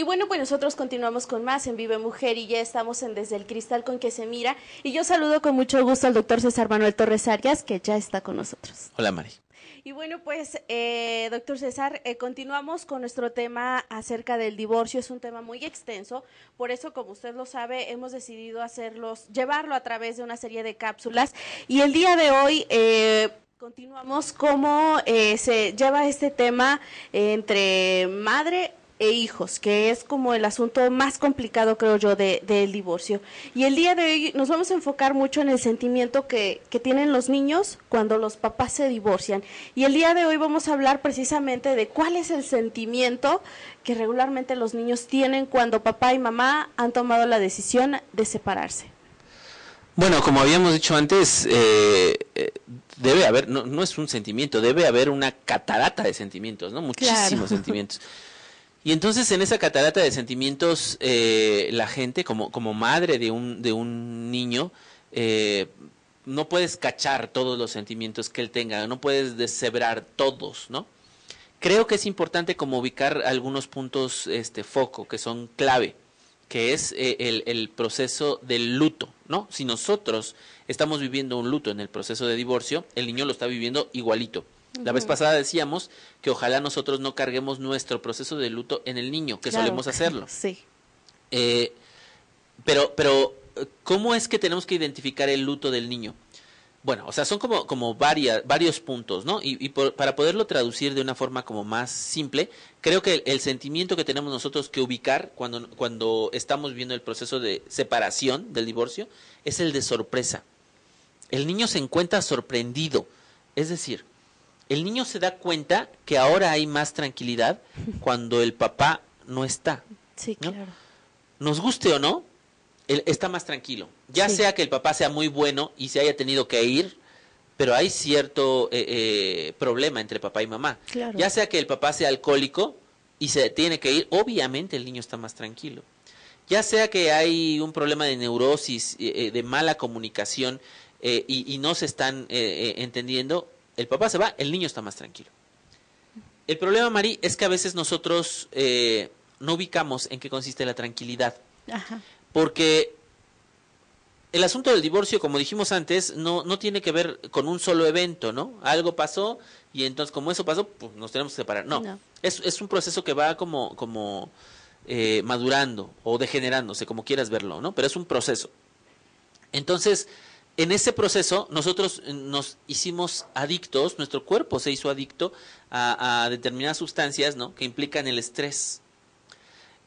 bueno, pues nosotros continuamos con más en Vive Mujer y ya estamos en Desde el Cristal con que se mira. Y yo saludo con mucho gusto al doctor César Manuel Torres Arias, que ya está con nosotros. Hola, Mari. Y bueno, pues, doctor César, continuamos con nuestro tema acerca del divorcio. Es un tema muy extenso, por eso, como usted lo sabe, hemos decidido llevarlo a través de una serie de cápsulas. Y el día de hoy continuamos cómo se lleva este tema entre madre e hijos, que es como el asunto más complicado, creo yo, del divorcio. Y el día de hoy nos vamos a enfocar mucho en el sentimiento que tienen los niños cuando los papás se divorcian. Y el día de hoy vamos a hablar precisamente de cuál es el sentimiento que regularmente los niños tienen cuando papá y mamá han tomado la decisión de separarse. Bueno, como habíamos dicho antes, debe haber, no es un sentimiento, debe haber una catarata de sentimientos, ¿no? Muchísimos Claro. sentimientos. Y entonces en esa catarata de sentimientos, la gente, como madre de un niño, no puedes cachar todos los sentimientos que él tenga, no puedes deshebrar todos, ¿no? Creo que es importante como ubicar algunos puntos foco, que son clave, que es el proceso del luto, ¿no? Si nosotros estamos viviendo un luto en el proceso de divorcio, el niño lo está viviendo igualito. La vez pasada decíamos que ojalá nosotros no carguemos nuestro proceso de luto en el niño, que Claro. solemos hacerlo. Sí. Pero, ¿cómo es que tenemos que identificar el luto del niño? Bueno, o sea, son como varios puntos, ¿no? Para poderlo traducir de una forma como más simple, creo que el sentimiento que tenemos nosotros que ubicar cuando estamos viendo el proceso de separación del divorcio es el de sorpresa. El niño se encuentra sorprendido, es decir, el niño se da cuenta que ahora hay más tranquilidad cuando el papá no está. Sí, ¿no? claro. Nos guste o no, él está más tranquilo. Ya Sí. sea que el papá sea muy bueno y se haya tenido que ir, pero hay cierto problema entre papá y mamá. Claro. Ya sea que el papá sea alcohólico y se tiene que ir, obviamente el niño está más tranquilo. Ya sea que hay un problema de neurosis, de mala comunicación y no se están entendiendo, el papá se va, el niño está más tranquilo. El problema, Mari, es que a veces nosotros no ubicamos en qué consiste la tranquilidad. Ajá. Porque el asunto del divorcio, como dijimos antes, no tiene que ver con un solo evento, ¿no? Algo pasó y entonces como eso pasó, pues nos tenemos que separar. No. Es un proceso que va como madurando o degenerándose, como quieras verlo, ¿no? Pero es un proceso. Entonces, en ese proceso nosotros nos hicimos adictos, nuestro cuerpo se hizo adicto a determinadas sustancias, ¿no? Que implican el estrés.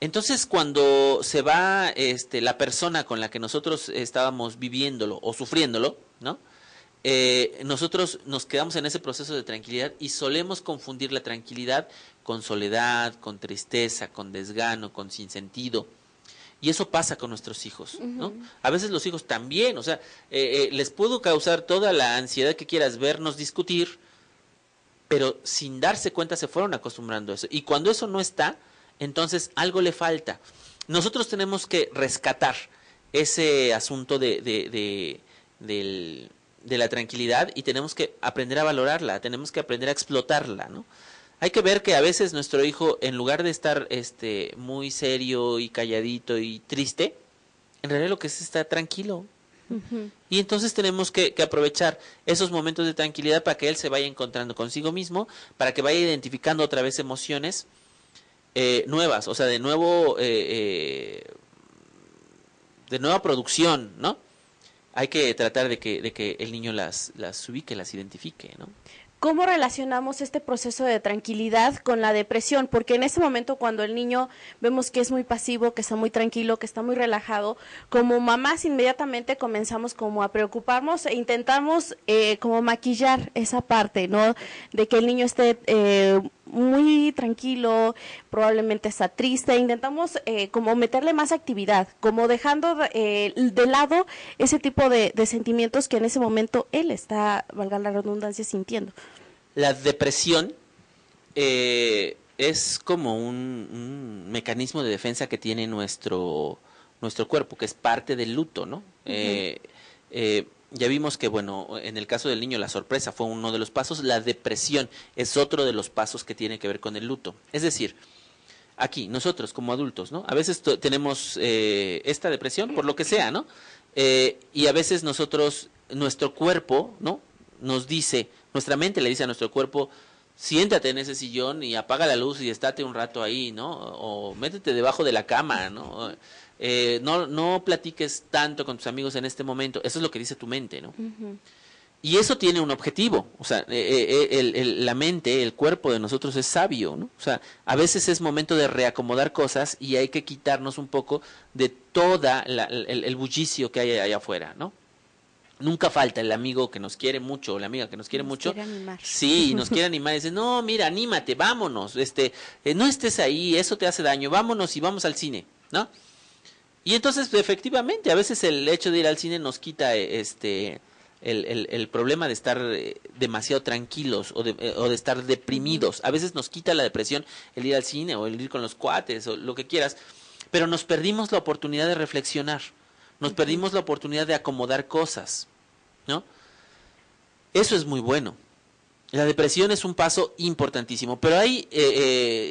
Entonces, cuando se va la persona con la que nosotros estábamos viviéndolo o sufriéndolo, ¿no? Nosotros nos quedamos en ese proceso de tranquilidad y solemos confundir la tranquilidad con soledad, con tristeza, con desgano, con sinsentido. Y eso pasa con nuestros hijos, ¿no? A veces los hijos también, o sea, les puedo causar toda la ansiedad que quieras vernos discutir, pero sin darse cuenta se fueron acostumbrando a eso. Y cuando eso no está, entonces algo le falta. Nosotros tenemos que rescatar ese asunto de la tranquilidad y tenemos que aprender a valorarla, tenemos que aprender a explotarla, ¿no? Hay que ver que a veces nuestro hijo, en lugar de estar muy serio y calladito y triste, en realidad lo que es está tranquilo. Y entonces tenemos que aprovechar esos momentos de tranquilidad para que él se vaya encontrando consigo mismo, para que vaya identificando otra vez emociones nuevas, o sea, de nueva producción, ¿no? Hay que tratar de que el niño las ubique, las identifique, ¿no? ¿Cómo relacionamos este proceso de tranquilidad con la depresión? Porque en ese momento cuando el niño vemos que es muy pasivo, que está muy tranquilo, que está muy relajado, como mamás inmediatamente comenzamos como a preocuparnos e intentamos como maquillar esa parte, ¿no? De que el niño esté muy tranquilo, probablemente está triste, intentamos como meterle más actividad, como dejando de lado ese tipo de sentimientos que en ese momento él está, valga la redundancia, sintiendo. La depresión es como un mecanismo de defensa que tiene nuestro cuerpo, que es parte del luto, ¿no? Ya vimos que, bueno, en el caso del niño la sorpresa fue uno de los pasos, la depresión es otro de los pasos que tiene que ver con el luto. Es decir, aquí, nosotros como adultos, ¿no? A veces tenemos esta depresión por lo que sea, ¿no? Y a veces nuestro cuerpo, ¿no? Nos dice, nuestra mente le dice a nuestro cuerpo, siéntate en ese sillón y apaga la luz y estate un rato ahí, ¿no? O métete debajo de la cama, ¿no? No platiques tanto con tus amigos en este momento. Eso es lo que dice tu mente, ¿no? Y eso tiene un objetivo. O sea, la mente, el cuerpo de nosotros es sabio, ¿no? O sea, a veces es momento de reacomodar cosas y hay que quitarnos un poco de toda el bullicio que hay allá afuera, ¿no? Nunca falta el amigo que nos quiere mucho o la amiga que nos quiere mucho. Quiere animar. Sí, nos quiere animar y dice, no, mira, anímate, vámonos, no estés ahí, eso te hace daño, vámonos y vamos al cine, ¿no? Y entonces, efectivamente, a veces el hecho de ir al cine nos quita el problema de estar demasiado tranquilos o de estar deprimidos. A veces nos quita la depresión el ir al cine o el ir con los cuates o lo que quieras, pero nos perdimos la oportunidad de reflexionar. Nos perdimos la oportunidad de acomodar cosas, ¿no? Eso es muy bueno. La depresión es un paso importantísimo, pero hay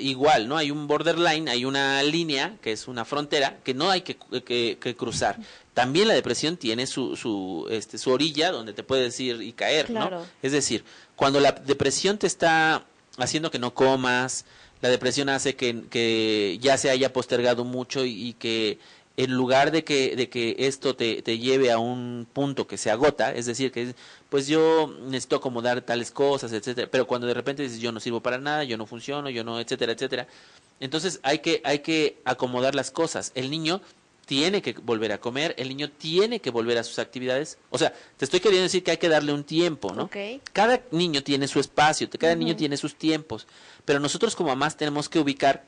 igual, ¿no? Hay un borderline, hay una línea que es una frontera que no hay que cruzar. También la depresión tiene su orilla donde te puedes ir y caer, claro, ¿no? Es decir, cuando la depresión te está haciendo que no comas, la depresión hace que ya se haya postergado mucho y que en lugar de que esto te lleve a un punto que se agota, es decir, que pues yo necesito acomodar tales cosas, etcétera, pero cuando de repente dices yo no sirvo para nada, yo no funciono, yo no, etcétera, etcétera, entonces hay que acomodar las cosas. El niño tiene que volver a comer, el niño tiene que volver a sus actividades, o sea, te estoy queriendo decir que hay que darle un tiempo, ¿no? Okay. Cada niño tiene su espacio, cada niño tiene sus tiempos, pero nosotros como mamás tenemos que ubicar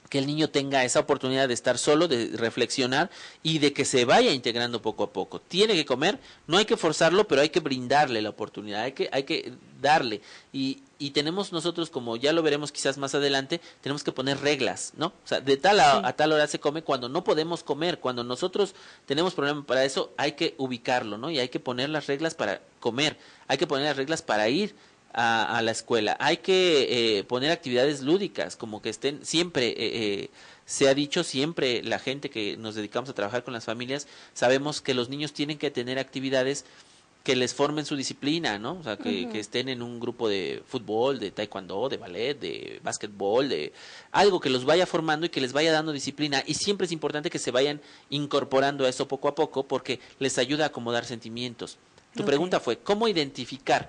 que el niño tenga esa oportunidad de estar solo, de reflexionar y de que se vaya integrando poco a poco. Tiene que comer, no hay que forzarlo, pero hay que brindarle la oportunidad, hay que darle. Y tenemos nosotros, como ya lo veremos quizás más adelante, tenemos que poner reglas, ¿no? O sea, de tal a tal hora se come, cuando no podemos comer, cuando nosotros tenemos problema para eso, hay que ubicarlo, ¿no? Y hay que poner las reglas para comer, hay que poner las reglas para ir a la escuela. Hay que poner actividades lúdicas, como que estén siempre, se ha dicho siempre, la gente que nos dedicamos a trabajar con las familias, sabemos que los niños tienen que tener actividades que les formen su disciplina, ¿no? O sea, que estén en un grupo de fútbol, de taekwondo, de ballet, de básquetbol, de algo que los vaya formando y que les vaya dando disciplina. Y siempre es importante que se vayan incorporando a eso poco a poco porque les ayuda a acomodar sentimientos. Tu pregunta fue, ¿cómo identificar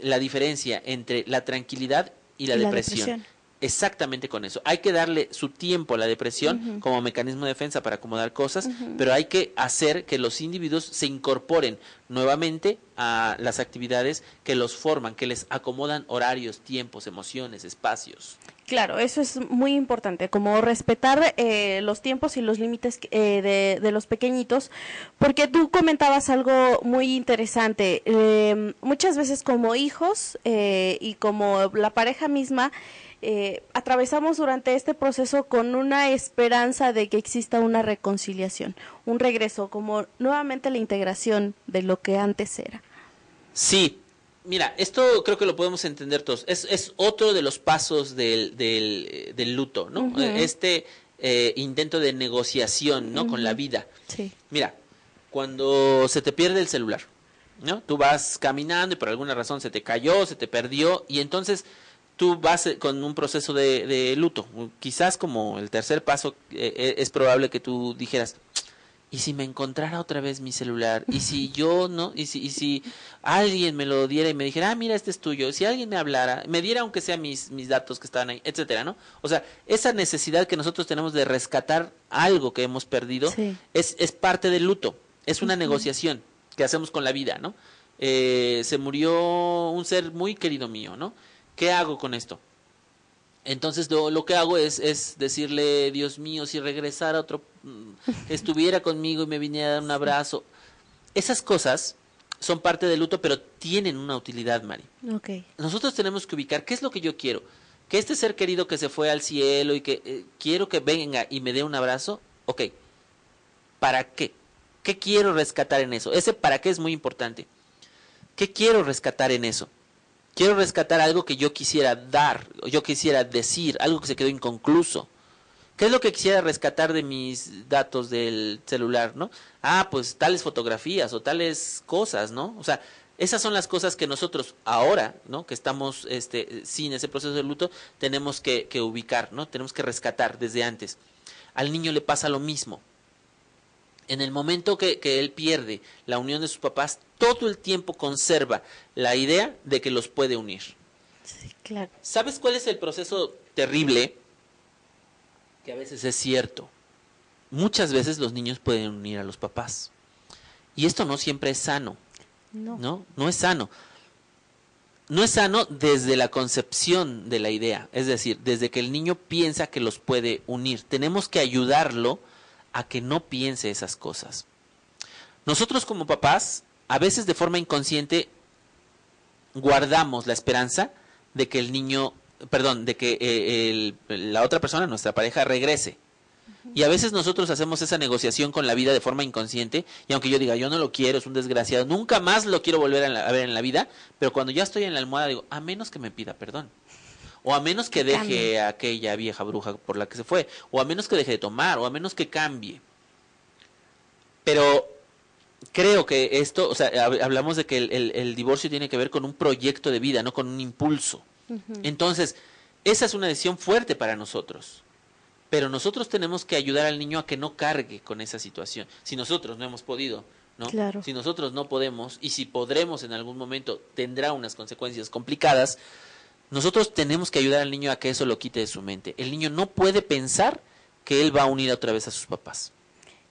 la diferencia entre la tranquilidad y la depresión? Exactamente con eso. Hay que darle su tiempo a la depresión como mecanismo de defensa para acomodar cosas, pero hay que hacer que los individuos se incorporen nuevamente a las actividades que los forman, que les acomodan horarios, tiempos, emociones, espacios. Claro, eso es muy importante, como respetar los tiempos y los límites de los pequeñitos, porque tú comentabas algo muy interesante. Muchas veces como hijos y como la pareja misma, atravesamos durante este proceso con una esperanza de que exista una reconciliación, un regreso, como nuevamente la integración de lo que antes era. Sí. Mira, esto creo que lo podemos entender todos. Es otro de los pasos del luto, ¿no? Intento de negociación, ¿no? Con la vida. Sí. Mira, cuando se te pierde el celular, ¿no? Tú vas caminando y por alguna razón se te cayó, se te perdió y entonces tú vas con un proceso de luto. Quizás como el tercer paso es probable que tú dijeras, ¿y si me encontrara otra vez mi celular? ¿Y si yo, no? ¿Y si alguien me lo diera y me dijera, mira, este es tuyo? Si alguien me hablara, me diera aunque sea mis datos que estaban ahí, etcétera, ¿no? O sea, esa necesidad que nosotros tenemos de rescatar algo que hemos perdido es parte del luto. Es una negociación que hacemos con la vida, ¿no? Se murió un ser muy querido mío, ¿no? ¿Qué hago con esto? Entonces lo que hago es decirle, Dios mío, si regresara otro, estuviera conmigo y me viniera a dar un abrazo. Esas cosas son parte del luto, pero tienen una utilidad, Mari. Okay. Nosotros tenemos que ubicar qué es lo que yo quiero. Que este ser querido que se fue al cielo y que quiero que venga y me dé un abrazo, ok. ¿Para qué? ¿Qué quiero rescatar en eso? Ese para qué es muy importante. ¿Qué quiero rescatar en eso? Quiero rescatar algo que yo quisiera dar, yo quisiera decir, algo que se quedó inconcluso. ¿Qué es lo que quisiera rescatar de mis datos del celular, no? Ah, pues tales fotografías o tales cosas, ¿no? O sea, esas son las cosas que nosotros ahora, ¿no? Que estamos sin ese proceso de luto, tenemos que ubicar, ¿no? Tenemos que rescatar desde antes. Al niño le pasa lo mismo. En el momento que él pierde la unión de sus papás, todo el tiempo conserva la idea de que los puede unir. Sí, claro. ¿Sabes cuál es el proceso terrible? Que a veces es cierto. Muchas veces los niños pueden unir a los papás. Y esto no siempre es sano. No es sano. No es sano desde la concepción de la idea. Es decir, desde que el niño piensa que los puede unir. Tenemos que ayudarlo a que no piense esas cosas. Nosotros como papás, a veces de forma inconsciente, guardamos la esperanza de que el niño, perdón, de que la otra persona, nuestra pareja, regrese. Y a veces nosotros hacemos esa negociación con la vida de forma inconsciente, y aunque yo diga, yo no lo quiero, es un desgraciado, nunca más lo quiero volver a ver en la vida, pero cuando ya estoy en la almohada digo, a menos que me pida perdón. O a menos que deje a aquella vieja bruja por la que se fue. O a menos que deje de tomar. O a menos que cambie. Pero creo que esto, o sea, hablamos de que el divorcio tiene que ver con un proyecto de vida, no con un impulso. Entonces, esa es una decisión fuerte para nosotros. Pero nosotros tenemos que ayudar al niño a que no cargue con esa situación. Si nosotros no hemos podido, ¿no? Claro. Si nosotros no podemos, y si podremos en algún momento, tendrá unas consecuencias complicadas. Nosotros tenemos que ayudar al niño a que eso lo quite de su mente. El niño no puede pensar que él va a unir otra vez a sus papás.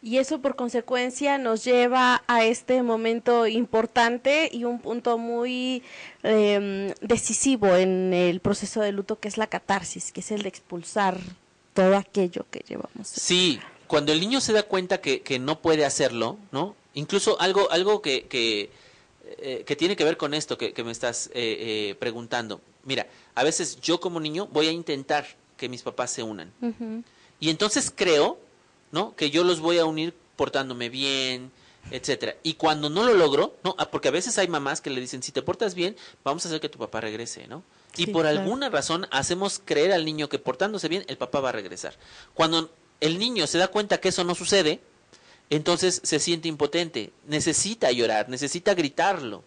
Y eso por consecuencia nos lleva a este momento importante y un punto muy decisivo en el proceso de luto, que es la catarsis, que es el de expulsar todo aquello que llevamos. Sí, cuando el niño se da cuenta que no puede hacerlo, ¿no? Incluso algo que tiene que ver con esto que me estás preguntando. Mira, a veces yo como niño voy a intentar que mis papás se unan. Y entonces creo, ¿no? Que yo los voy a unir portándome bien, etcétera. Y cuando no lo logro, ¿no? Porque a veces hay mamás que le dicen, si te portas bien, vamos a hacer que tu papá regrese, ¿no? Y sí, por alguna razón hacemos creer al niño que portándose bien, el papá va a regresar. Cuando el niño se da cuenta que eso no sucede, entonces se siente impotente, necesita llorar, necesita gritarlo.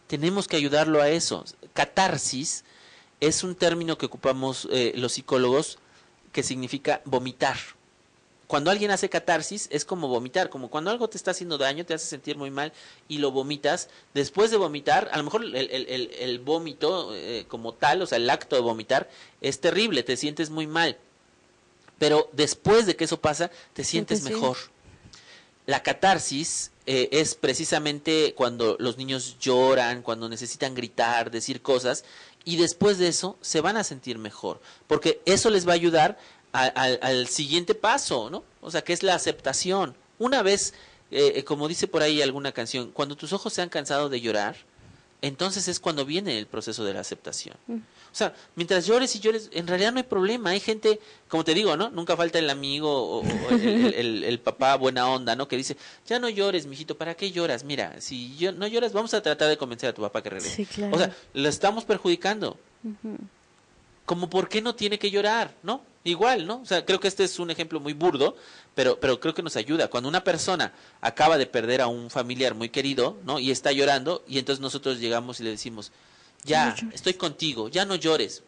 Tenemos que ayudarlo a eso. Catarsis es un término que ocupamos los psicólogos que significa vomitar. Cuando alguien hace catarsis es como vomitar, como cuando algo te está haciendo daño, te hace sentir muy mal y lo vomitas. Después de vomitar, a lo mejor el vómito como tal, o sea, el acto de vomitar es terrible, te sientes muy mal. Pero después de que eso pasa, te sientes mejor. La catarsis es precisamente cuando los niños lloran, cuando necesitan gritar, decir cosas, y después de eso se van a sentir mejor, porque eso les va a ayudar al siguiente paso, ¿no? O sea, que es la aceptación. Una vez, como dice por ahí alguna canción, cuando tus ojos se han cansado de llorar, entonces es cuando viene el proceso de la aceptación. O sea, mientras llores y llores, en realidad no hay problema. Hay gente, como te digo, ¿no? Nunca falta el amigo o el papá buena onda, ¿no? Que dice, ya no llores, mijito, ¿para qué lloras? Mira, si no lloras, vamos a tratar de convencer a tu papá que regrese. Sí, claro. O sea, lo estamos perjudicando. Como, ¿por qué no tiene que llorar? ¿No? Igual, ¿no? O sea, creo que este es un ejemplo muy burdo, pero creo que nos ayuda. Cuando una persona acaba de perder a un familiar muy querido, ¿no? Y está llorando, y entonces nosotros llegamos y le decimos, ya, estoy contigo, ya no llores,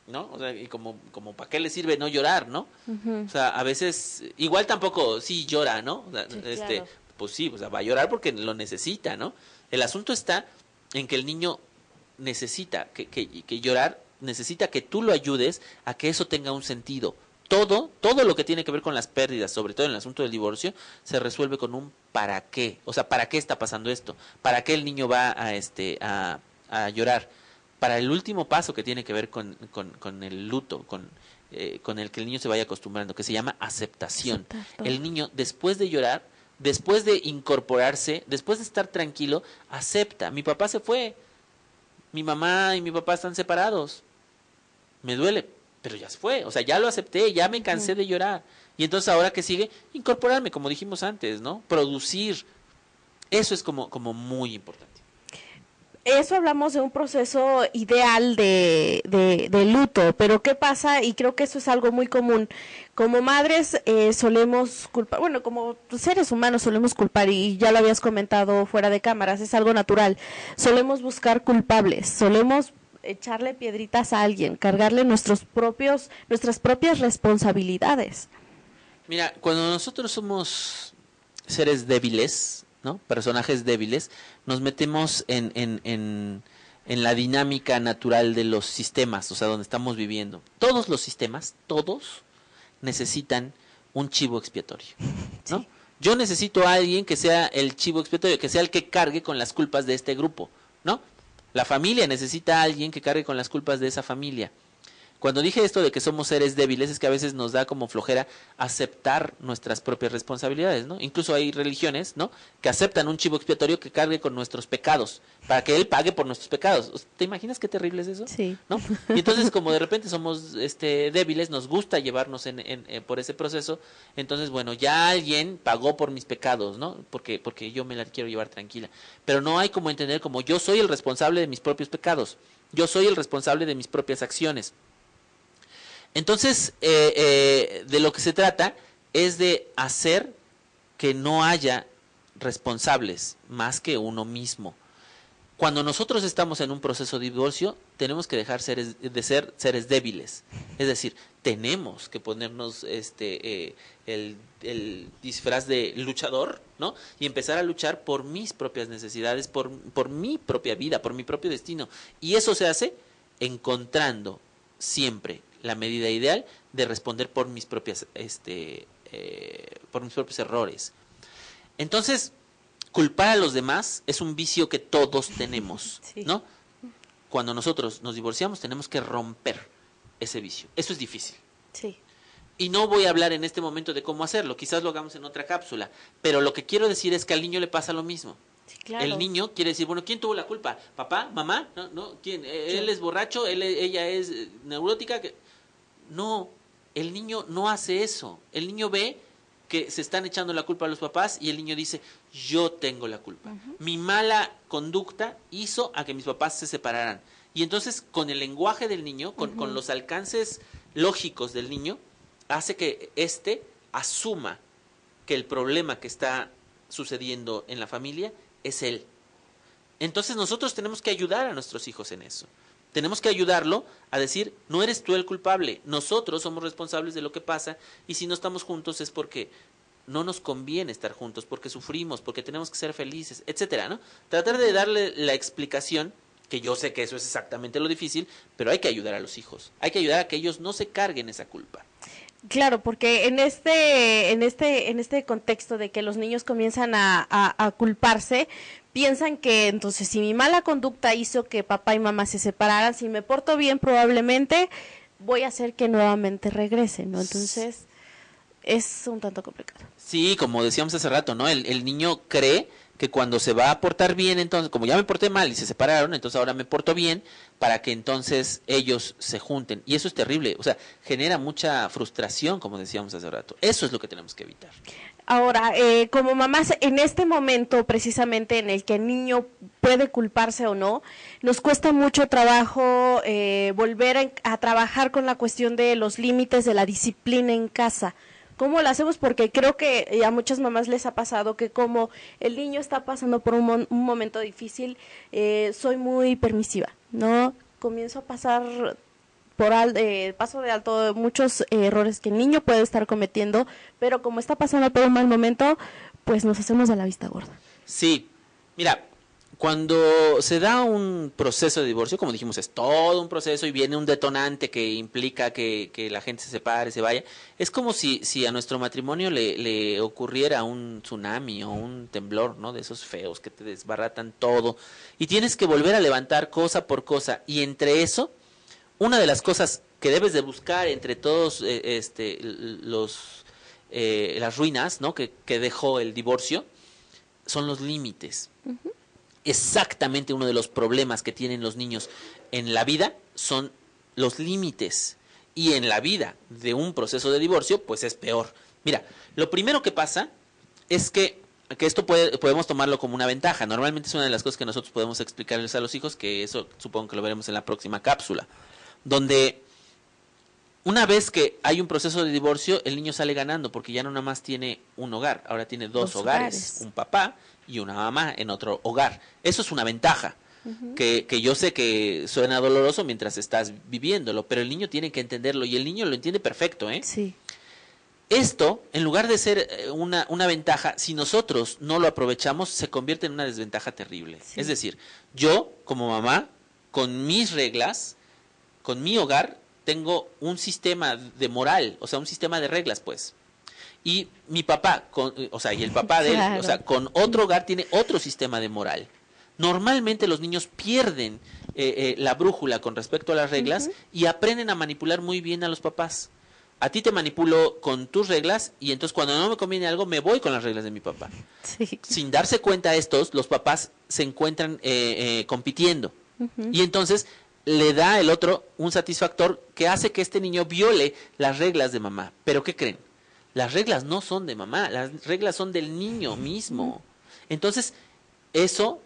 ¿no? O sea, y como ¿para qué le sirve no llorar, no? O sea, a veces, igual tampoco, sí llora, ¿no? O sea, sí, claro. Pues sí, o sea, va a llorar porque lo necesita, ¿no? El asunto está en que el niño necesita que llorar, necesita que tú lo ayudes a que eso tenga un sentido. Todo lo que tiene que ver con las pérdidas, sobre todo en el asunto del divorcio, se resuelve con un ¿para qué? O sea, ¿para qué está pasando esto? ¿Para qué el niño va a llorar? Para el último paso que tiene que ver con el luto, con el que el niño se vaya acostumbrando, que se llama aceptación. El niño, después de llorar, después de incorporarse, después de estar tranquilo, acepta. Mi papá se fue, mi mamá y mi papá están separados. Me duele, pero ya se fue, o sea, ya lo acepté, ya me cansé de llorar. Y entonces ahora que sigue, incorporarme, como dijimos antes, ¿no? Producir. Eso es como muy importante. eso hablamos de un proceso ideal de luto, pero ¿qué pasa? Y creo que eso es algo muy común. Como madres solemos culpar, bueno, como seres humanos solemos culpar, y ya lo habías comentado fuera de cámaras, es algo natural. Solemos buscar culpables, solemos echarle piedritas a alguien, cargarle nuestras propias responsabilidades. Mira, cuando nosotros somos seres débiles, ¿no? Personajes débiles, nos metemos en la dinámica natural de los sistemas, o sea, donde estamos viviendo. Todos los sistemas, todos, necesitan un chivo expiatorio, ¿no? Sí. Yo necesito a alguien que sea el chivo expiatorio, que sea el que cargue con las culpas de este grupo, ¿no? La familia necesita a alguien que cargue con las culpas de esa familia. Cuando dije esto de que somos seres débiles, es que a veces nos da como flojera aceptar nuestras propias responsabilidades, ¿no? Incluso hay religiones, ¿no?, que aceptan un chivo expiatorio que cargue con nuestros pecados, para que él pague por nuestros pecados. ¿Te imaginas qué terrible es eso? Sí. ¿No? Y entonces, como de repente somos débiles, nos gusta llevarnos por ese proceso, entonces, bueno, ya alguien pagó por mis pecados, ¿no? Porque yo me la quiero llevar tranquila. Pero no hay como entender como yo soy el responsable de mis propios pecados, yo soy el responsable de mis propias acciones. Entonces, de lo que se trata es de hacer que no haya responsables más que uno mismo. Cuando nosotros estamos en un proceso de divorcio, tenemos que dejar de ser seres débiles. Es decir, tenemos que ponernos el disfraz de luchador, ¿no? Y empezar a luchar por mis propias necesidades, por mi propia vida, por mi propio destino. Y eso se hace encontrando siempre la medida ideal de responder por mis propios errores. Entonces, culpar a los demás es un vicio que todos tenemos, sí, ¿no? Cuando nosotros nos divorciamos tenemos que romper ese vicio. Eso es difícil. Sí. Y no voy a hablar en este momento de cómo hacerlo, quizás lo hagamos en otra cápsula, pero lo que quiero decir es que al niño le pasa lo mismo. Sí, claro. El niño quiere decir, bueno, ¿quién tuvo la culpa? ¿Papá? ¿Mamá? ¿No? ¿Quién? ¿Él es borracho? ¿Ella es neurótica? No, el niño no hace eso. El niño ve que se están echando la culpa a los papás y el niño dice, yo tengo la culpa. Mi mala conducta hizo a que mis papás se separaran. Y entonces, con el lenguaje del niño, con los alcances lógicos del niño, hace que asuma que el problema que está sucediendo en la familia es él. Entonces nosotros tenemos que ayudar a nuestros hijos en eso. Tenemos que ayudarlo a decir, no eres tú el culpable, nosotros somos responsables de lo que pasa, y si no estamos juntos es porque no nos conviene estar juntos, porque sufrimos, porque tenemos que ser felices, etcétera, ¿no? Tratar de darle la explicación, que yo sé que eso es exactamente lo difícil, pero hay que ayudar a los hijos, hay que ayudar a que ellos no se carguen esa culpa. Claro, porque en este contexto de que los niños comienzan a culparse, piensan que entonces si mi mala conducta hizo que papá y mamá se separaran, si me porto bien probablemente voy a hacer que nuevamente regresen, ¿no? Entonces es un tanto complicado. Sí, como decíamos hace rato, ¿no? El niño cree que cuando se va a portar bien, entonces, como ya me porté mal y se separaron, entonces ahora me porto bien para que entonces ellos se junten. Y eso es terrible, o sea, genera mucha frustración, como decíamos hace rato. Eso es lo que tenemos que evitar. Ahora, como mamás, en este momento precisamente en el que el niño puede culparse o no, nos cuesta mucho trabajo volver a trabajar con la cuestión de los límites de la disciplina en casa. ¿Cómo lo hacemos? Porque creo que a muchas mamás les ha pasado que como el niño está pasando por un momento difícil, soy muy permisiva, ¿no? Comienzo a pasar paso de alto muchos errores que el niño puede estar cometiendo, pero como está pasando por un mal momento, pues nos hacemos de la vista gorda. Sí, mira, cuando se da un proceso de divorcio, como dijimos, es todo un proceso y viene un detonante que implica que la gente se separe, se vaya. Es como si a nuestro matrimonio le ocurriera un tsunami o un temblor, ¿no? De esos feos que te desbaratan todo. Y tienes que volver a levantar cosa por cosa. Y entre eso, una de las cosas que debes de buscar entre todos las ruinas, ¿no? que dejó el divorcio, son los límites. Uh-huh. Exactamente uno de los problemas que tienen los niños en la vida son los límites. Y en la vida de un proceso de divorcio, pues es peor. Mira, lo primero que pasa es que que esto podemos tomarlo como una ventaja. Normalmente es una de las cosas que nosotros podemos explicarles a los hijos, que eso supongo que lo veremos en la próxima cápsula, donde una vez que hay un proceso de divorcio, el niño sale ganando, porque ya no nada más tiene un hogar, ahora tiene dos hogares, un papá y una mamá en otro hogar. Eso es una ventaja, que yo sé que suena doloroso mientras estás viviéndolo, pero el niño tiene que entenderlo, y el niño lo entiende perfecto, ¿eh? Sí. Esto, en lugar de ser una ventaja, si nosotros no lo aprovechamos, se convierte en una desventaja terrible. Sí. Es decir, yo, como mamá, con mis reglas, con mi hogar, tengo un sistema de moral, o sea, un sistema de reglas, pues. Y mi papá, y el papá de él, claro, o sea, con otro hogar tiene otro sistema de moral. Normalmente los niños pierden la brújula con respecto a las reglas y aprenden a manipular muy bien a los papás. A ti te manipulo con tus reglas y entonces cuando no me conviene algo me voy con las reglas de mi papá. Sí. Sin darse cuenta los papás se encuentran compitiendo. Y entonces le da el otro un satisfactor que hace que este niño viole las reglas de mamá. ¿Pero qué creen? Las reglas no son de mamá, las reglas son del niño mismo. Entonces, eso,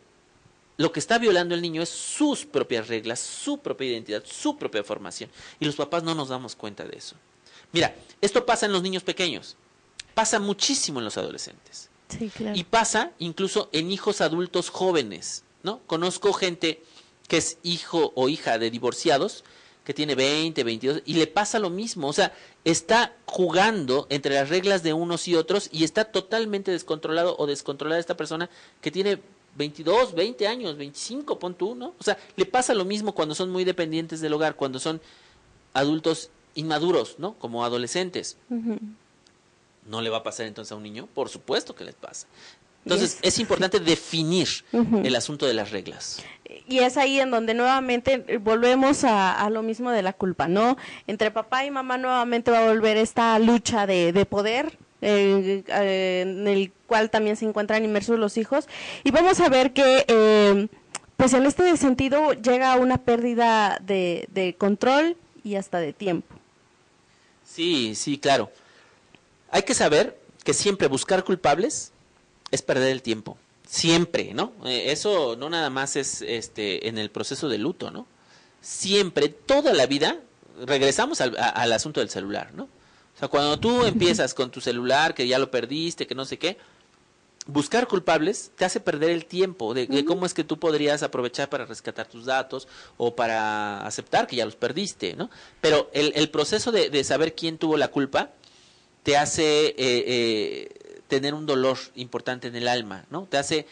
lo que está violando el niño es sus propias reglas, su propia identidad, su propia formación. Y los papás no nos damos cuenta de eso. Mira, esto pasa en los niños pequeños, pasa muchísimo en los adolescentes. Sí, claro. Y pasa incluso en hijos adultos jóvenes, ¿no? Conozco gente que es hijo o hija de divorciados, que tiene 20, 22, y le pasa lo mismo. O sea, está jugando entre las reglas de unos y otros y está totalmente descontrolado o descontrolada esta persona que tiene 22, 20 años, 25, pon tú, ¿no? O sea, le pasa lo mismo cuando son muy dependientes del hogar, cuando son adultos inmaduros, ¿no? Como adolescentes. ¿No le va a pasar entonces a un niño? Por supuesto que les pasa. Entonces, es importante definir el asunto de las reglas. Y es ahí en donde nuevamente volvemos a lo mismo de la culpa, ¿no? Entre papá y mamá nuevamente va a volver esta lucha de poder, en el cual también se encuentran inmersos los hijos. Y vamos a ver que, pues en este sentido, llega una pérdida de control y hasta de tiempo. Sí, sí, claro. Hay que saber que siempre buscar culpables es perder el tiempo. Siempre, ¿no? Eso no nada más es en el proceso de luto, ¿no? Siempre, toda la vida, regresamos al asunto del celular, ¿no? O sea, cuando tú empiezas con tu celular, que ya lo perdiste, que no sé qué, buscar culpables te hace perder el tiempo de cómo es que tú podrías aprovechar para rescatar tus datos o para aceptar que ya los perdiste, ¿no? Pero el proceso de saber quién tuvo la culpa te hace tener un dolor importante en el alma, ¿no? Te hace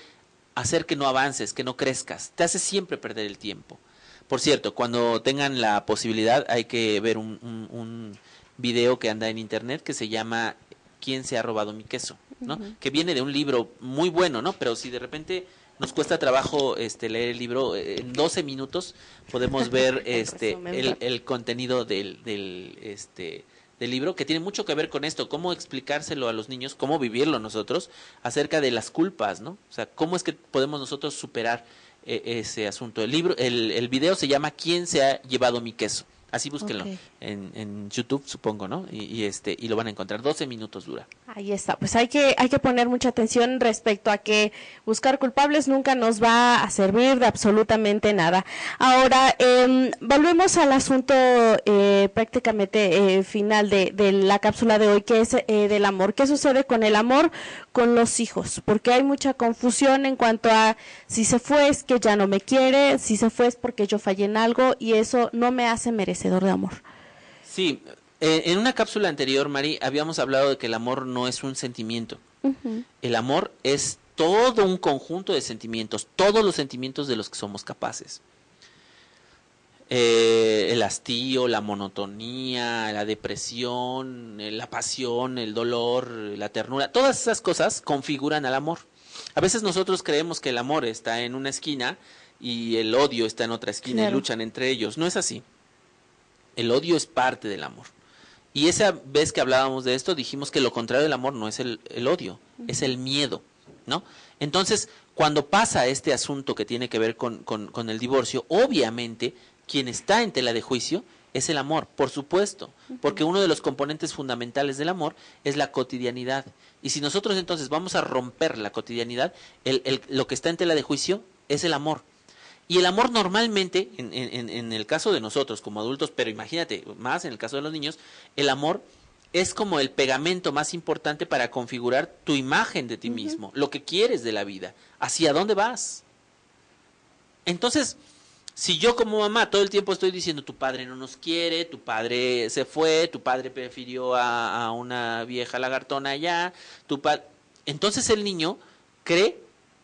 hacer que no avances, que no crezcas, te hace siempre perder el tiempo. Por cierto, cuando tengan la posibilidad hay que ver un video que anda en internet que se llama ¿Quién se ha robado mi queso? ¿No? Que viene de un libro muy bueno, ¿no? Pero si de repente nos cuesta trabajo leer el libro, en 12 minutos podemos ver el contenido del libro, que tiene mucho que ver con esto, cómo explicárselo a los niños, cómo vivirlo nosotros, acerca de las culpas, ¿no? O sea, cómo es que podemos nosotros superar ese asunto. El video se llama ¿Quién se ha llevado mi queso? Así búsquenlo en YouTube, supongo, ¿no? Y lo van a encontrar. 12 minutos dura. Ahí está. Pues hay que poner mucha atención respecto a que buscar culpables nunca nos va a servir de absolutamente nada. Ahora, volvemos al asunto prácticamente final de la cápsula de hoy, que es del amor. ¿Qué sucede con el amor con los hijos? Porque hay mucha confusión en cuanto a si se fue es que ya no me quiere, si se fue es porque yo fallé en algo y eso no me hace merecedor de amor. Sí, en una cápsula anterior, Mari, habíamos hablado de que el amor no es un sentimiento. El amor es todo un conjunto de sentimientos, todos los sentimientos de los que somos capaces. El hastío, la monotonía, la depresión, la pasión, el dolor, la ternura, todas esas cosas configuran al amor. A veces nosotros creemos que el amor está en una esquina y el odio está en otra esquina y luchan entre ellos. No es así. El odio es parte del amor. Y esa vez que hablábamos de esto, dijimos que lo contrario del amor no es el odio, es el miedo, ¿no? Entonces, cuando pasa este asunto que tiene que ver con el divorcio, obviamente, quien está en tela de juicio es el amor, por supuesto, porque uno de los componentes fundamentales del amor es la cotidianidad. Y si nosotros entonces vamos a romper la cotidianidad, lo que está en tela de juicio es el amor. Y el amor normalmente, en el caso de nosotros como adultos, pero imagínate, más en el caso de los niños, el amor es como el pegamento más importante para configurar tu imagen de ti mismo, lo que quieres de la vida, hacia dónde vas. Entonces, si yo como mamá todo el tiempo estoy diciendo tu padre no nos quiere, tu padre se fue, tu padre prefirió a una vieja lagartona allá, entonces el niño cree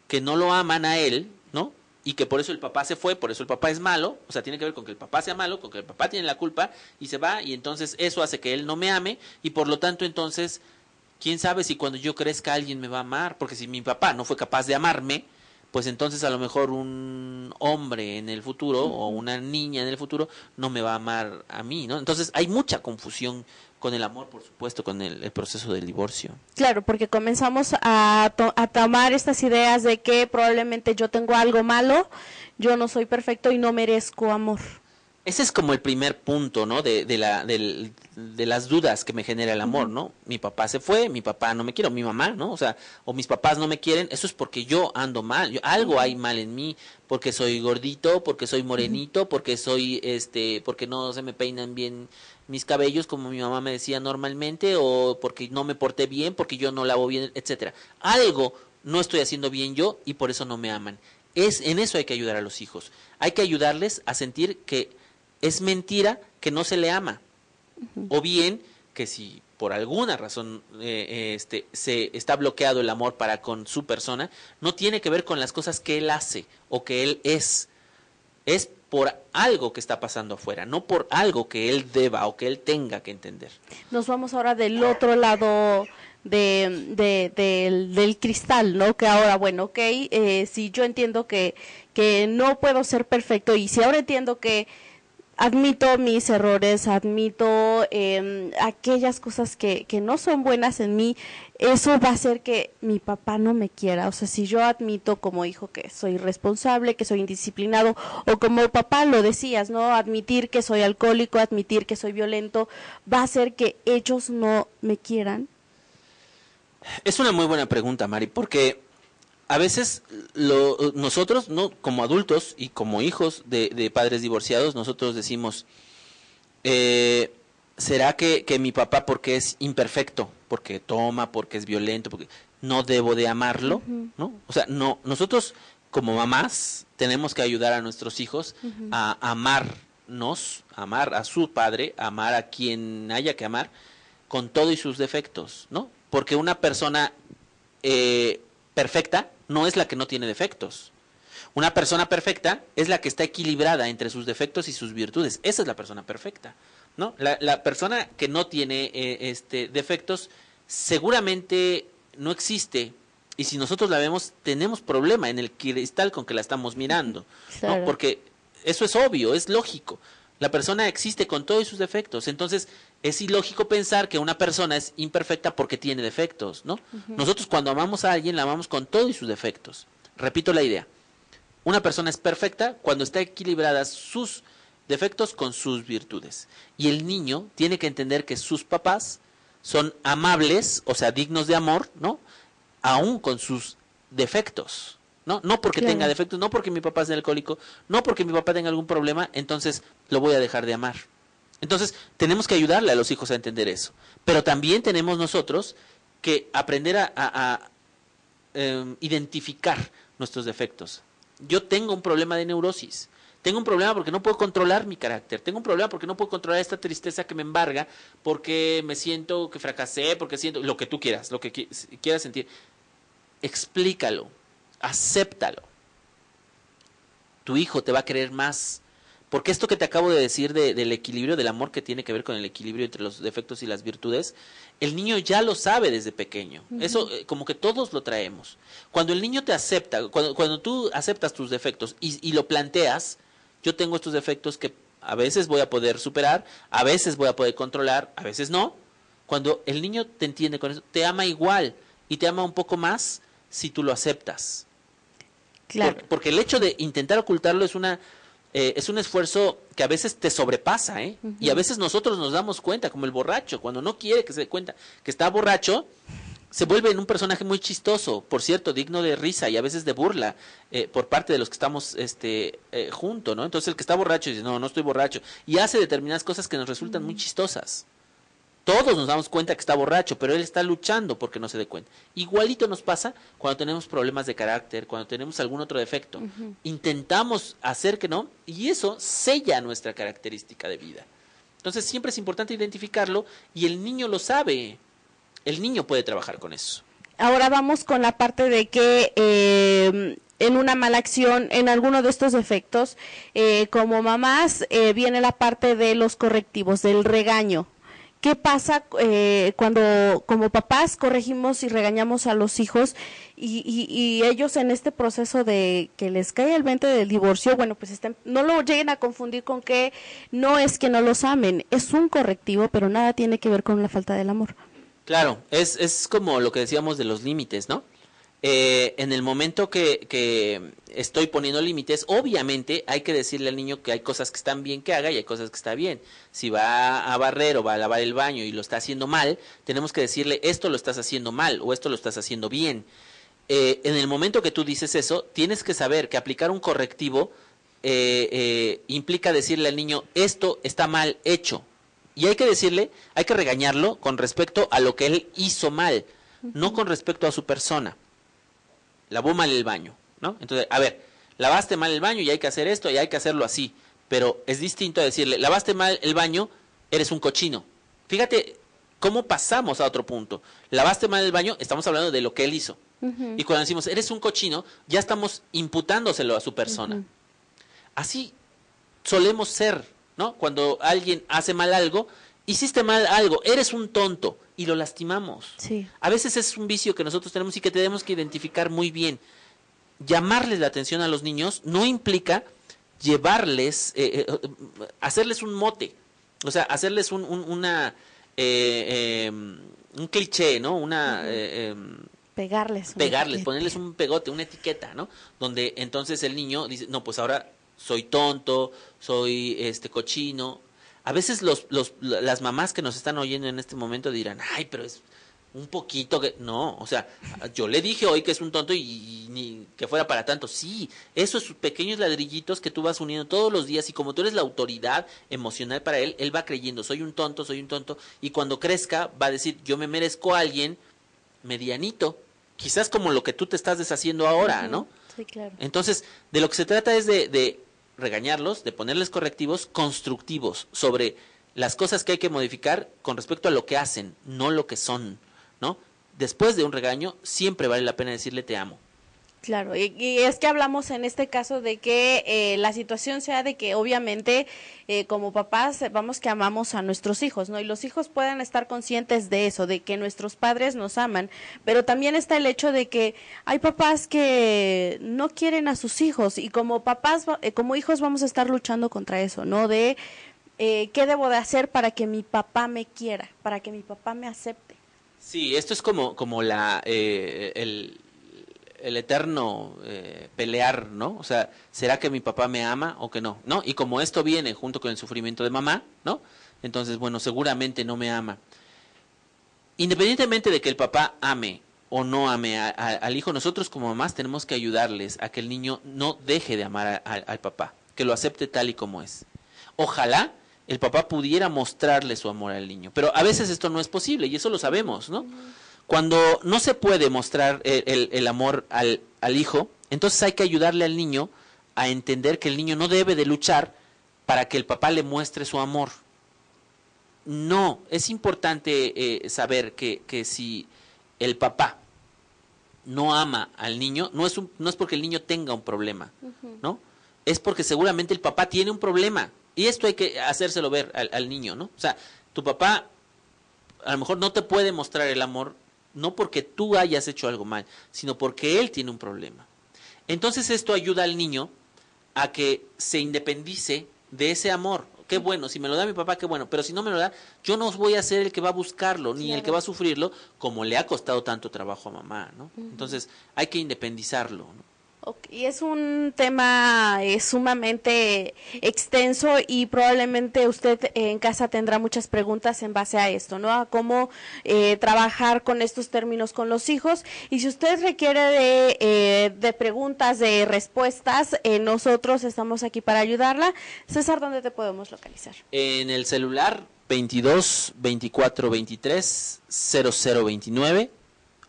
que no lo aman a él, ¿no? Y que por eso el papá se fue, por eso el papá es malo, o sea, tiene que ver con que el papá sea malo, con que el papá tiene la culpa y se va, y entonces eso hace que él no me ame, y por lo tanto entonces, quién sabe si cuando yo crezca alguien me va a amar, porque si mi papá no fue capaz de amarme, pues entonces a lo mejor un hombre en el futuro o una niña en el futuro no me va a amar a mí, ¿no? Entonces hay mucha confusión con el amor, por supuesto, con el proceso del divorcio. Claro, porque comenzamos a tomar estas ideas de que probablemente yo tengo algo malo, yo no soy perfecto y no merezco amor. Ese es como el primer punto, ¿no? De las dudas que me genera el amor, ¿no? Mi papá se fue, mi papá no me quiere, o mi mamá, ¿no? O sea, o mis papás no me quieren, eso es porque yo ando mal, algo hay mal en mí, porque soy gordito, porque soy morenito, porque soy, porque no se me peinan bien mis cabellos como mi mamá me decía normalmente, o porque no me porté bien, porque yo no lavo bien, etcétera. Algo no estoy haciendo bien yo y por eso no me aman. En eso hay que ayudar a los hijos. Hay que ayudarles a sentir que es mentira que no se le ama. O bien que si por alguna razón se está bloqueado el amor para con su persona, no tiene que ver con las cosas que él hace o que él es. Es por algo que está pasando afuera, no por algo que él deba o que él tenga que entender. Nos vamos ahora del otro lado del cristal, ¿no? Que ahora, bueno, ok, si yo entiendo que no puedo ser perfecto y si ahora entiendo que admito mis errores, admito aquellas cosas que no son buenas en mí, eso va a hacer que mi papá no me quiera. O sea, si yo admito como hijo que soy irresponsable, que soy indisciplinado, o como papá lo decías, ¿no? Admitir que soy alcohólico, admitir que soy violento, va a hacer que ellos no me quieran. Es una muy buena pregunta, Mari, porque a veces nosotros, no, como adultos y como hijos de padres divorciados, nosotros decimos, ¿será que mi papá porque es imperfecto, porque toma, porque es violento, porque no debo de amarlo? ¿No? O sea, no, nosotros como mamás tenemos que ayudar a nuestros hijos a amarnos, amar a su padre, amar a quien haya que amar, con todo y sus defectos, ¿no? Porque una persona perfecta no es la que no tiene defectos. Una persona perfecta es la que está equilibrada entre sus defectos y sus virtudes. Esa es la persona perfecta, ¿no? La persona que no tiene defectos seguramente no existe. Y si nosotros la vemos, tenemos problema en el cristal con que la estamos mirando, ¿no? Porque eso es obvio, es lógico. La persona existe con todos sus defectos. Entonces, es ilógico pensar que una persona es imperfecta porque tiene defectos, ¿no? Nosotros cuando amamos a alguien, la amamos con todos sus defectos. Repito la idea. Una persona es perfecta cuando está equilibrada sus defectos con sus virtudes. Y el niño tiene que entender que sus papás son amables, o sea, dignos de amor, ¿no? Aún con sus defectos. No porque tenga defectos, no porque mi papá sea alcohólico, no porque mi papá tenga algún problema, entonces lo voy a dejar de amar. Entonces tenemos que ayudarle a los hijos a entender eso. Pero también tenemos nosotros que aprender a identificar nuestros defectos. Yo tengo un problema de neurosis. Tengo un problema porque no puedo controlar mi carácter. Tengo un problema porque no puedo controlar esta tristeza que me embarga, porque me siento que fracasé, porque siento lo que tú quieras, lo que quieras sentir. Explícalo. Acéptalo. Tu hijo te va a querer más. Porque esto que te acabo de decir del equilibrio, del amor que tiene que ver con el equilibrio entre los defectos y las virtudes, el niño ya lo sabe desde pequeño. Eso como que todos lo traemos. Cuando el niño te acepta, cuando tú aceptas tus defectos y lo planteas, yo tengo estos defectos que a veces voy a poder superar, a veces voy a poder controlar, a veces no. Cuando el niño te entiende con eso, te ama igual y te ama un poco más si tú lo aceptas. Claro. Porque el hecho de intentar ocultarlo es es un esfuerzo que a veces te sobrepasa, y a veces nosotros nos damos cuenta, como el borracho, cuando no quiere que se dé cuenta que está borracho, se vuelve en un personaje muy chistoso, por cierto, digno de risa y a veces de burla por parte de los que estamos juntos, ¿no? Entonces el que está borracho dice, no estoy borracho, y hace determinadas cosas que nos resultan muy chistosas. Todos nos damos cuenta que está borracho, pero él está luchando porque no se dé cuenta. Igualito nos pasa cuando tenemos problemas de carácter, cuando tenemos algún otro defecto. Intentamos hacer que no, y eso sella nuestra característica de vida. Entonces siempre es importante identificarlo, y el niño lo sabe. El niño puede trabajar con eso. Ahora vamos con la parte de que en una mala acción, en alguno de estos defectos, como mamás, viene la parte de los correctivos, del regaño. ¿Qué pasa cuando como papás corregimos y regañamos a los hijos y ellos en este proceso de que les cae el 20 del divorcio, bueno, pues no lo lleguen a confundir con que no es que no los amen, es un correctivo, pero nada tiene que ver con la falta del amor? Claro, es como lo que decíamos de los límites, ¿no? En el momento que estoy poniendo límites, obviamente hay que decirle al niño que hay cosas que están bien que haga y hay cosas que está bien. Si va a barrer o va a lavar el baño y lo está haciendo mal, tenemos que decirle esto lo estás haciendo mal o esto lo estás haciendo bien. En el momento que tú dices eso, tienes que saber que aplicar un correctivo implica decirle al niño esto está mal hecho. Y hay que decirle, hay que regañarlo con respecto a lo que él hizo mal, no con respecto a su persona. Lavó mal el baño, ¿no? Entonces, a ver, lavaste mal el baño y hay que hacer esto y hay que hacerlo así. Pero es distinto a decirle, lavaste mal el baño, eres un cochino. Fíjate cómo pasamos a otro punto. Lavaste mal el baño, estamos hablando de lo que él hizo. Y cuando decimos, eres un cochino, ya estamos imputándoselo a su persona. Así solemos ser, ¿no? Cuando alguien hace mal algo, hiciste mal algo, eres un tonto, y lo lastimamos. Sí. A veces es un vicio que nosotros tenemos y que tenemos que identificar muy bien. Llamarles la atención a los niños no implica llevarles, hacerles un mote, o sea, hacerles un cliché, ¿no? Pegarles, ponerles un pegote, una etiqueta, ¿no? Donde entonces el niño dice, no, pues ahora soy tonto, soy cochino. A veces las mamás que nos están oyendo en este momento dirán, ay, pero es un poquito que... No, o sea, yo le dije hoy que es un tonto y ni que fuera para tanto. Sí, esos pequeños ladrillitos que tú vas uniendo todos los días y como tú eres la autoridad emocional para él, él va creyendo, soy un tonto, y cuando crezca va a decir, yo me merezco a alguien medianito, quizás como lo que tú te estás deshaciendo ahora, ¿no? Sí, claro. Entonces, de lo que se trata es de regañarlos, de ponerles correctivos constructivos sobre las cosas que hay que modificar con respecto a lo que hacen, no lo que son, ¿no? Después de un regaño, siempre vale la pena decirle te amo. Claro, y es que hablamos en este caso de que la situación sea de que obviamente como papás vamos que amamos a nuestros hijos, ¿no? Y los hijos pueden estar conscientes de eso, de que nuestros padres nos aman, pero también está el hecho de que hay papás que no quieren a sus hijos y como papás, como hijos vamos a estar luchando contra eso, ¿no? De qué debo de hacer para que mi papá me quiera, para que mi papá me acepte. Sí, esto es como el eterno pelear, ¿no? O sea, ¿será que mi papá me ama o que no? ¿No? Y como esto viene junto con el sufrimiento de mamá, ¿no? Entonces, bueno, seguramente no me ama. Independientemente de que el papá ame o no ame al hijo, nosotros como mamás tenemos que ayudarles a que el niño no deje de amar al papá, que lo acepte tal y como es. Ojalá el papá pudiera mostrarle su amor al niño, pero a veces esto no es posible y eso lo sabemos, ¿no? Cuando no se puede mostrar el amor al hijo, entonces hay que ayudarle al niño a entender que el niño no debe de luchar para que el papá le muestre su amor. No, es importante saber que si el papá no ama al niño, no es porque el niño tenga un problema, ¿no? Es porque seguramente el papá tiene un problema. Y esto hay que hacérselo ver al niño, ¿no? O sea, tu papá a lo mejor no te puede mostrar el amor no porque tú hayas hecho algo mal, sino porque él tiene un problema. Entonces esto ayuda al niño a que se independice de ese amor. Qué bueno, si me lo da mi papá, qué bueno, pero si no me lo da, yo no voy a ser el que va a buscarlo, ni el que va a sufrirlo, como le ha costado tanto trabajo a mamá, ¿no? Entonces hay que independizarlo, ¿no? Y es un tema sumamente extenso y probablemente usted en casa tendrá muchas preguntas en base a esto, ¿no? A cómo trabajar con estos términos con los hijos. Y si usted requiere de preguntas, de respuestas, nosotros estamos aquí para ayudarla. César, ¿dónde te podemos localizar? En el celular 22 24 23 00 29.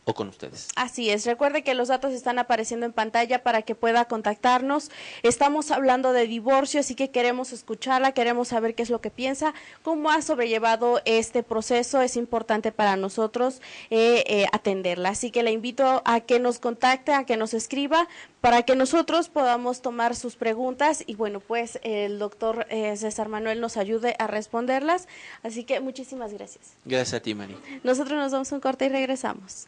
O con ustedes. Así es, recuerde que los datos están apareciendo en pantalla para que pueda contactarnos. Estamos hablando de divorcio, así que queremos escucharla, queremos saber qué es lo que piensa, cómo ha sobrellevado este proceso. Es importante para nosotros atenderla, así que le invito a que nos contacte, a que nos escriba, para que nosotros podamos tomar sus preguntas y bueno, pues el doctor César Manuel nos ayude a responderlas. Así que muchísimas gracias. Gracias a ti, Mari. Nosotros nos damos un corte y regresamos.